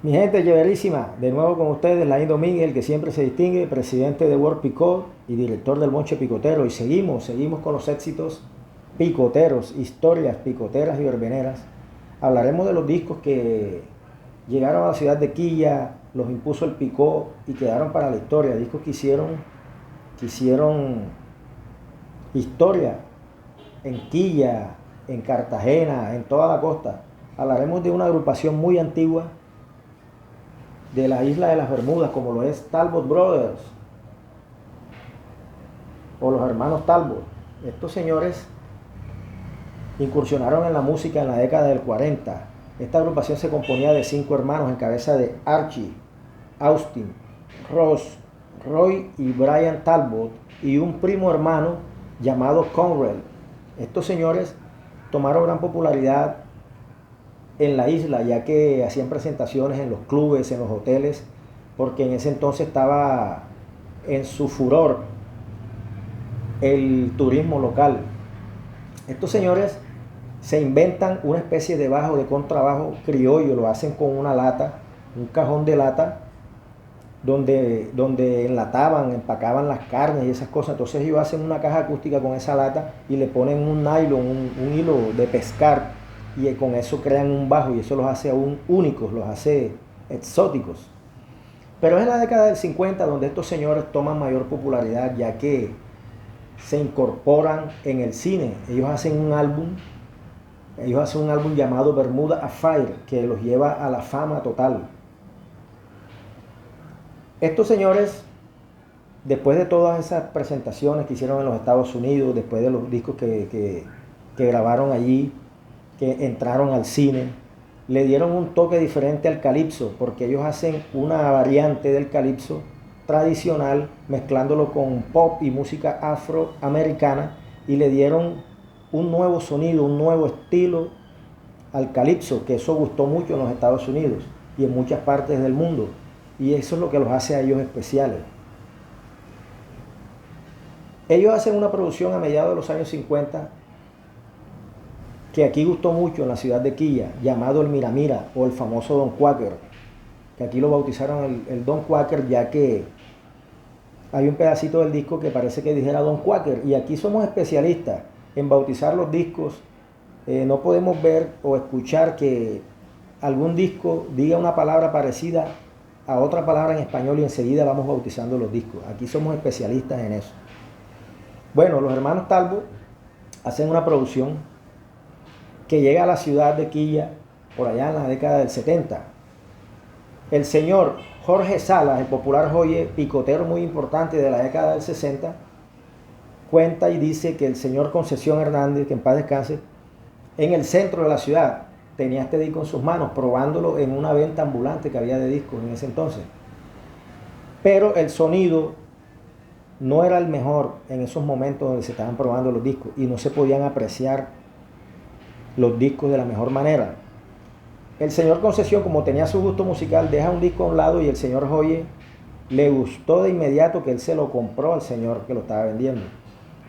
Mi gente chéverísima, de nuevo con ustedes, Laín Domínguez, el que siempre se distingue, presidente de World Picot y director del Bonche Picotero. Y seguimos con los éxitos picoteros, historias picoteras y verbeneras. Hablaremos de los discos que llegaron a la ciudad de Quilla, los impuso el Picot y quedaron para la historia. Discos que hicieron historia en Quilla, en Cartagena, en toda la costa. Hablaremos de una agrupación muy antigua de la isla de las Bermudas, como lo es Talbot Brothers o los hermanos Talbot. Estos señores incursionaron en la música en la década del 40. Esta agrupación se componía de 5 hermanos en cabeza de Archie, Austin, Ross, Roy y Brian Talbot y un primo hermano llamado Conrad. Estos señores tomaron gran popularidad en la isla, ya que hacían presentaciones en los clubes, en los hoteles, porque en ese entonces estaba en su furor el turismo local. Estos señores se inventan una especie de bajo, de contrabajo criollo, lo hacen con una lata, un cajón de lata, donde enlataban, empacaban las carnes y esas cosas. Entonces ellos hacen una caja acústica con esa lata y le ponen un nylon, un hilo de pescar, y con eso crean un bajo y eso los hace aún únicos, los hace exóticos. Pero es en la década del 50 donde estos señores toman mayor popularidad, ya que se incorporan en el cine. Ellos hacen un álbum llamado Bermuda Affair, que los lleva a la fama total. Estos señores, después de todas esas presentaciones que hicieron en los Estados Unidos, después de los discos que grabaron allí, que entraron al cine, le dieron un toque diferente al calipso, porque ellos hacen una variante del calipso tradicional, mezclándolo con pop y música afroamericana, y le dieron un nuevo sonido, un nuevo estilo al calipso, que eso gustó mucho en los Estados Unidos y en muchas partes del mundo, y eso es lo que los hace a ellos especiales. Ellos hacen una producción a mediados de los años 50 que aquí gustó mucho en la ciudad de Quilla, llamado el Mira Mira o el famoso Don Quaker, que aquí lo bautizaron el Don Quaker, ya que hay un pedacito del disco que parece que dijera Don Quaker, y aquí somos especialistas en bautizar los discos. No podemos ver o escuchar que algún disco diga una palabra parecida a otra palabra en español y enseguida vamos bautizando los discos. Aquí somos especialistas en eso. Bueno, los hermanos Talbot hacen una producción que llega a la ciudad de Quilla por allá en la década del 70. El señor Jorge Salas, el popular joye picotero muy importante de la década del 60, cuenta y dice que el señor Concesión Hernández, que en paz descanse, en el centro de la ciudad tenía este disco en sus manos, probándolo en una venta ambulante que había de discos en ese entonces. Pero el sonido no era el mejor en esos momentos donde se estaban probando los discos y no se podían apreciar los discos de la mejor manera. El señor Concesión, como tenía su gusto musical, deja un disco a un lado y el señor Joye le gustó de inmediato, que él se lo compró al señor que lo estaba vendiendo.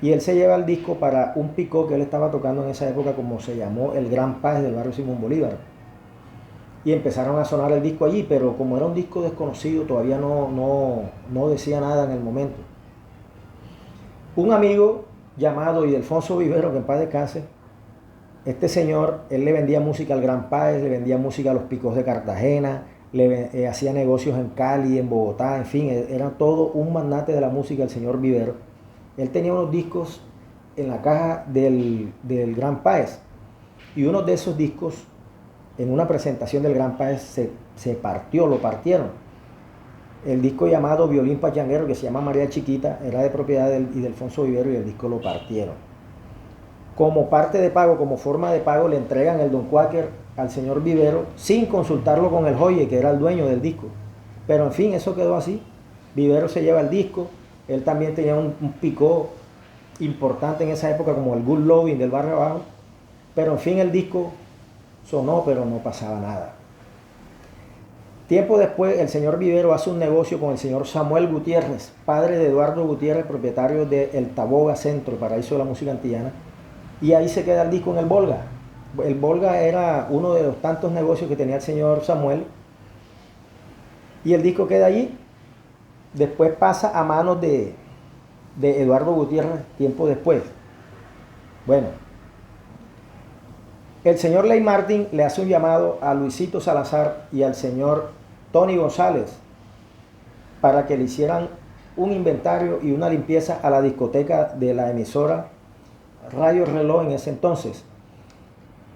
Y él se lleva el disco para un picó que él estaba tocando en esa época, como se llamó el Gran Páez del barrio Simón Bolívar. Y empezaron a sonar el disco allí, pero como era un disco desconocido, todavía no decía nada en el momento. Un amigo llamado Ildefonso Vivero, que en paz descanse, este señor, él le vendía música al Gran Páez, le vendía música a los Picos de Cartagena, hacía negocios en Cali, en Bogotá, en fin, era todo un magnate de la música el señor Vivero. Él tenía unos discos en la caja del Gran Páez, y uno de esos discos, en una presentación del Gran Páez, se partió, lo partieron. El disco llamado Violín Pachanguero, que se llama María Chiquita, era de propiedad de Ildefonso Vivero, y el disco lo partieron. Como parte de pago, como forma de pago, le entregan el Don Quaker al señor Vivero sin consultarlo con el joye, que era el dueño del disco. Pero en fin, eso quedó así. Vivero se lleva el disco. Él también tenía un picó importante en esa época, como el Good Loving del barrio abajo. Pero en fin, el disco sonó, pero no pasaba nada. Tiempo después, el señor Vivero hace un negocio con el señor Samuel Gutiérrez, padre de Eduardo Gutiérrez, propietario de El Taboga Centro, paraíso de la música antillana. Y ahí se queda el disco en el Volga. El Volga era uno de los tantos negocios que tenía el señor Samuel, Y el disco queda allí. Después pasa a manos de Eduardo Gutiérrez tiempo después. Bueno, el señor Ley Martin le hace un llamado a Luisito Salazar y al señor Tony González para que le hicieran un inventario y una limpieza a la discoteca de la emisora Radio Reloj en ese entonces.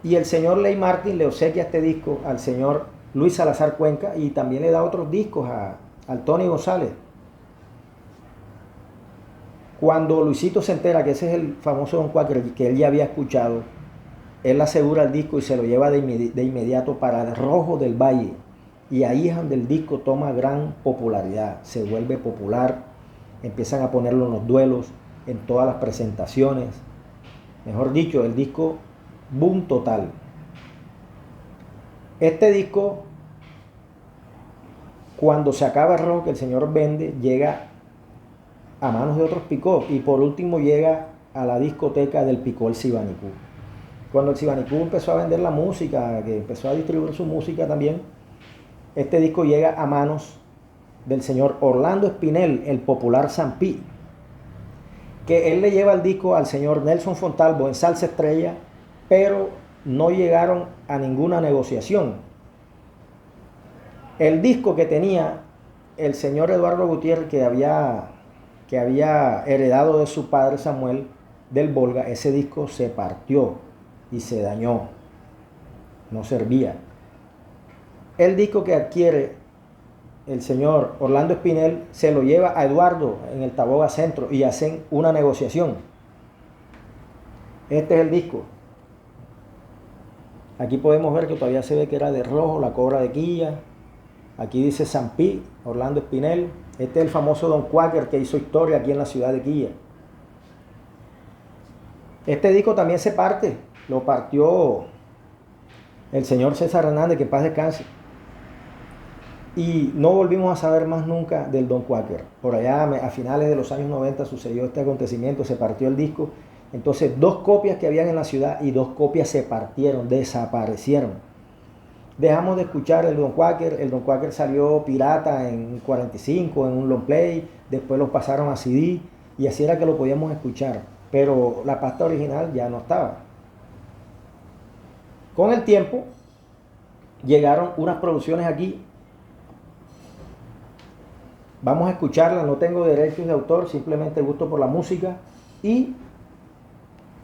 Y el señor Ley Martin le obsequia este disco al señor Luis Salazar Cuenca y también le da otros discos al Tony González. Cuando Luisito se entera que ese es el famoso Don Quaker que él ya había escuchado, él asegura el disco y se lo lleva de inmediato para el Rojo del Valle. Y ahí es donde el disco toma gran popularidad, se vuelve popular, empiezan a ponerlo en los duelos, en todas las presentaciones. Mejor dicho, el disco boom total. Este disco, cuando se acaba el rock que el señor vende, llega a manos de otros picó y por último llega a la discoteca del Picó el Sibanicú. Cuando el Sibanicú empezó a vender la música, que empezó a distribuir su música también, este disco llega a manos del señor Orlando Espinel, el popular Zampí, que él le lleva el disco al señor Nelson Fontalvo en Salsa Estrella, pero no llegaron a ninguna negociación. El disco que tenía el señor Eduardo Gutiérrez, que había heredado de su padre Samuel del Volga, ese disco se partió y se dañó, no servía. El disco que adquiere el señor Orlando Espinel se lo lleva a Eduardo en el Taboga Centro y hacen una negociación. Este es el disco. Aquí podemos ver que todavía se ve que era de rojo, la cobra de quilla. Aquí dice Zampí, Orlando Espinel. Este es el famoso Don Quaker que hizo historia aquí en la ciudad de Quilla. Este disco también se parte, lo partió el señor César Hernández, que en paz descanse. Y no volvimos a saber más nunca del Don Quaker. Por allá a finales de los años 90 sucedió este acontecimiento, se partió el disco. Entonces 2 copias que habían en la ciudad y 2 copias se partieron, desaparecieron. Dejamos de escuchar el Don Quaker salió pirata en 45, en un long play, después lo pasaron a CD y así era que lo podíamos escuchar, pero la pasta original ya no estaba. Con el tiempo llegaron unas producciones aquí. Vamos a escucharla, no tengo derechos de autor, simplemente gusto por la música y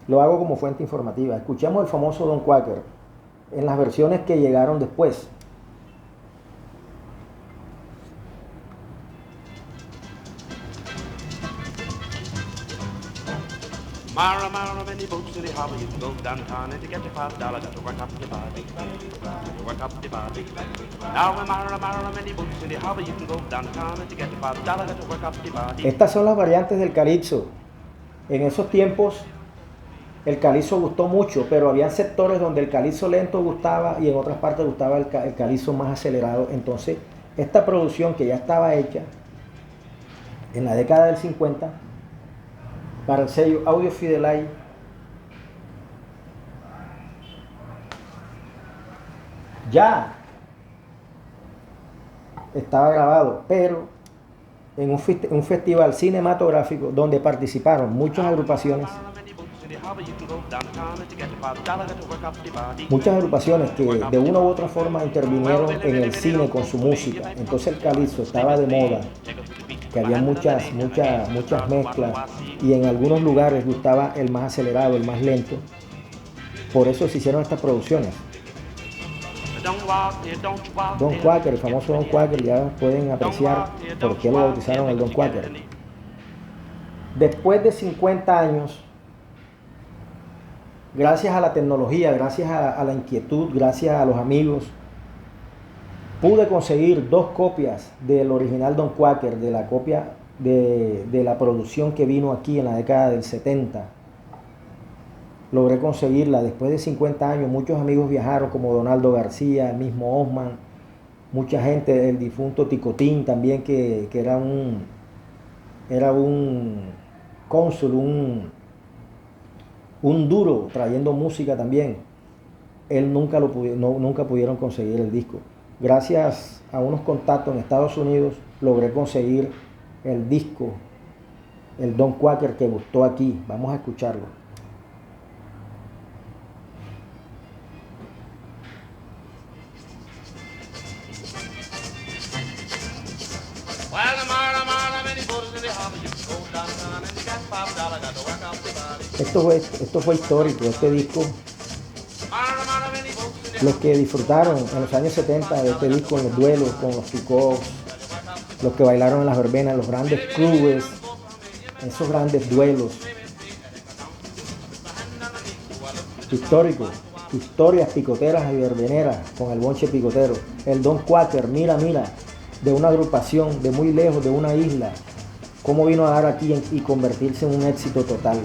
lo hago como fuente informativa. Escuchemos el famoso Don Quaker en las versiones que llegaron después. Mara, Mara, many boats in the harbor, you can go downtown and to get your $5, got to work up the body, work up the body. Now, Mara, Mara, many boats in the harbor, you can go downtown and to get your $5, got to work up the body. Estas son las variantes del calipso. En esos tiempos el calipso gustó mucho, pero había sectores donde el calipso lento gustaba y en otras partes gustaba el calipso más acelerado. Entonces, esta producción que ya estaba hecha en la década del 50 para el sello Audio Fidelay, ya estaba grabado, pero en un festival cinematográfico donde participaron muchas agrupaciones que de una u otra forma intervinieron en el cine con su música. Entonces el calipso estaba de moda, que había muchas mezclas y en algunos lugares gustaba el más acelerado, el más lento. Por eso se hicieron estas producciones. Don Quaker, el famoso Don Quaker, ya pueden apreciar por qué lo bautizaron el Don Quaker. Después de 50 años, gracias a la tecnología, gracias a la inquietud, gracias a los amigos, pude conseguir 2 copias del original Don Quaker, de la copia de la producción que vino aquí en la década del 70. Logré conseguirla después de 50 años. Muchos amigos viajaron, como Donaldo García, el mismo Osman, mucha gente, el difunto Ticotín también, que era un cónsul, un duro trayendo música también. Él nunca pudieron conseguir el disco. gracias a unos contactos en Estados Unidos, logré conseguir el disco, el Don Quaker, que gustó aquí. Vamos a escucharlo. Esto fue histórico, este disco. Los que disfrutaron en los años 70 de este disco, en los duelos con los picos, los que bailaron en las verbenas, los grandes clubes, esos grandes duelos. Histórico, historias picoteras y verbeneras con el bonche picotero. El Don Quaker, mira, mira, de una agrupación de muy lejos, de una isla, cómo vino a dar aquí y convertirse en un éxito total.